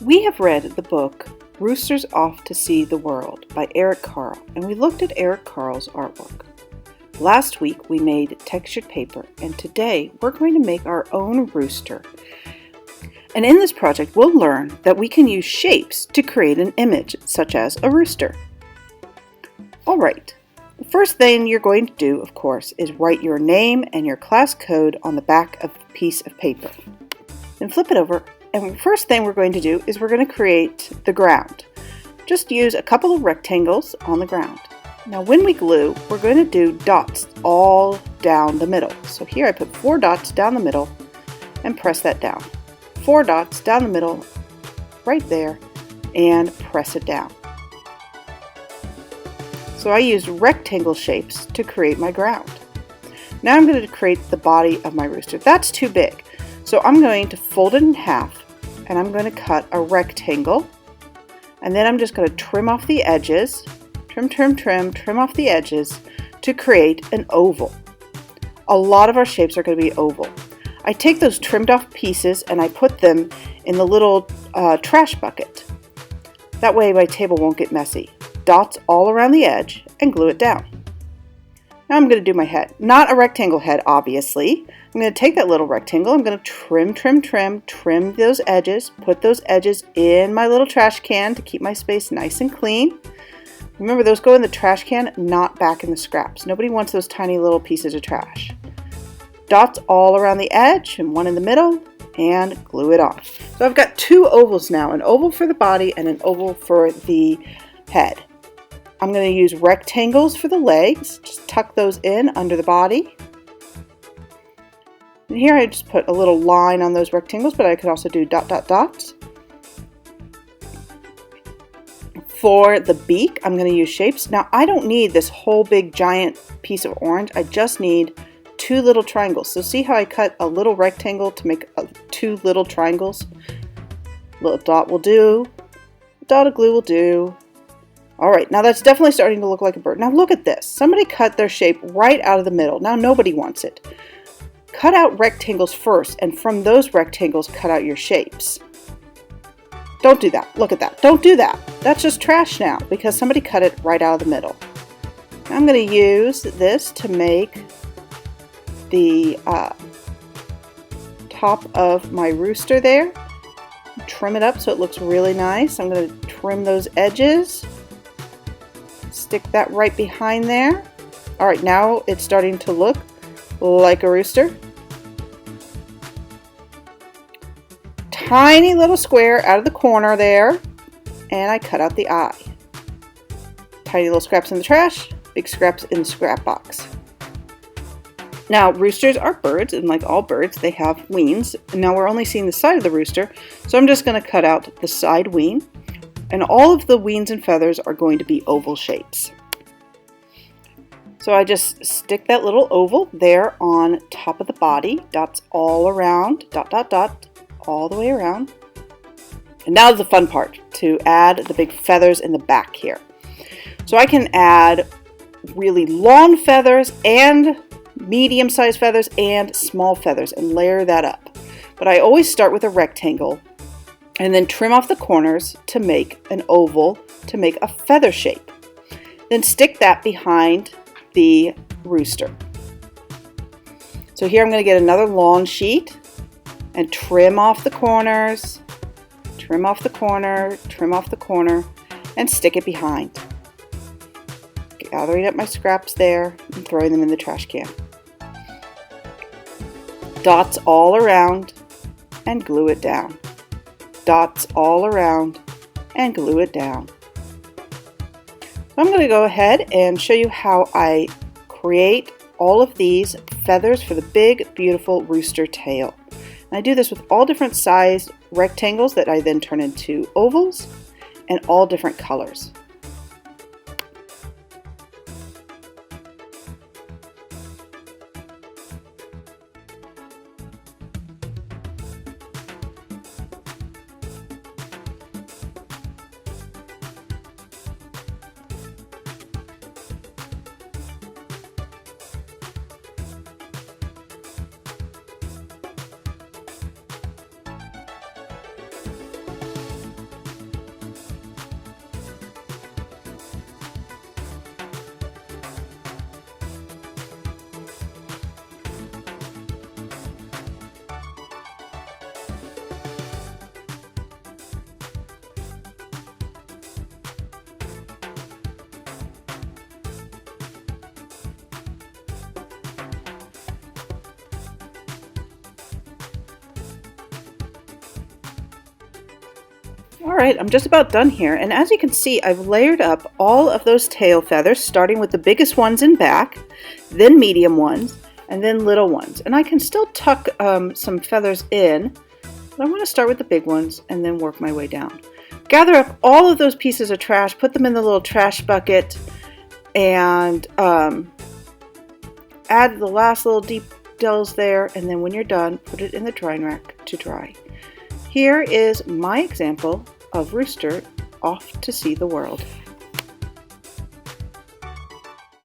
We have read the book Rooster's Off to See the World by Eric Carle, and we looked at Eric Carle's artwork. Last week we made textured paper, and today we're going to make our own rooster. And in this project we'll learn that we can use shapes to create an image, such as a rooster. Alright, the first thing you're going to do, of course, is write your name and your class code on the back of the piece of paper. Then flip it over, and the first thing we're going to do is we're going to create the ground. Just use a couple of rectangles on the ground. Now when we glue, we're going to do dots all down the middle. So here I put 4 dots down the middle and press that down. 4 dots down the middle, right there, and press it down. So I used rectangle shapes to create my ground. Now I'm going to create the body of my rooster. That's too big. So I'm going to fold it in half, and I'm going to cut a rectangle, and then I'm just going to trim off the edges, trim off the edges to create an oval. A lot of our shapes are going to be oval. I take those trimmed off pieces and I put them in the little trash bucket. That way my table won't get messy. Dots all around the edge and glue it down. Now I'm going to do my head. Not a rectangle head, obviously. I'm going to take that little rectangle, I'm going to trim those edges, put those edges in my little trash can to keep my space nice and clean. Remember, those go in the trash can, not back in the scraps. Nobody wants those tiny little pieces of trash. Dots all around the edge and one in the middle, and glue it on. So I've got 2 ovals now, an oval for the body and an oval for the head. I'm going to use rectangles for the legs, just tuck those in under the body. And here I just put a little line on those rectangles, but I could also do dots. For the beak, I'm going to use shapes. Now I don't need this whole big giant piece of orange, I just need 2 little triangles. So see how I cut a little rectangle to make 2 little triangles? A little dot will do, a dot of glue will do. Alright, now that's definitely starting to look like a bird. Now look at this. Somebody cut their shape right out of the middle. Now nobody wants it. Cut out rectangles first, and from those rectangles cut out your shapes. Don't do that. Look at that. Don't do that. That's just trash now because somebody cut it right out of the middle. Now I'm going to use this to make the top of my rooster there. Trim it up so it looks really nice. I'm going to trim those edges. Stick that right behind there. Alright, now it's starting to look like a rooster. Tiny little square out of the corner there, and I cut out the eye. Tiny little scraps in the trash, big scraps in the scrap box. Now roosters are birds, and like all birds they have wings. And now we're only seeing the side of the rooster, so I'm just going to cut out the side wing, and all of the wings and feathers are going to be oval shapes. So I just stick that little oval there on top of the body, dots all around, dot, all the way around. And now the fun part, to add the big feathers in the back here. So I can add really long feathers and medium-sized feathers and small feathers and layer that up. But I always start with a rectangle and then trim off the corners to make an oval, to make a feather shape. Then stick that behind the rooster. So here I'm going to get another long sheet and trim off the corners, trim off the corner, and stick it behind. Gathering up my scraps there and throwing them in the trash can. Dots all around and glue it down. Dots all around and glue it down. I'm going to go ahead and show you how I create all of these feathers for the big, beautiful rooster tail. And I do this with all different sized rectangles that I then turn into ovals and all different colors. Alright, I'm just about done here, and as you can see, I've layered up all of those tail feathers, starting with the biggest ones in back, then medium ones, and then little ones. And I can still tuck some feathers in, but I want to start with the big ones and then work my way down. Gather up all of those pieces of trash, put them in the little trash bucket, and add the last little details there, and then when you're done, put it in the drying rack to dry. Here is my example of Rooster off to see the world.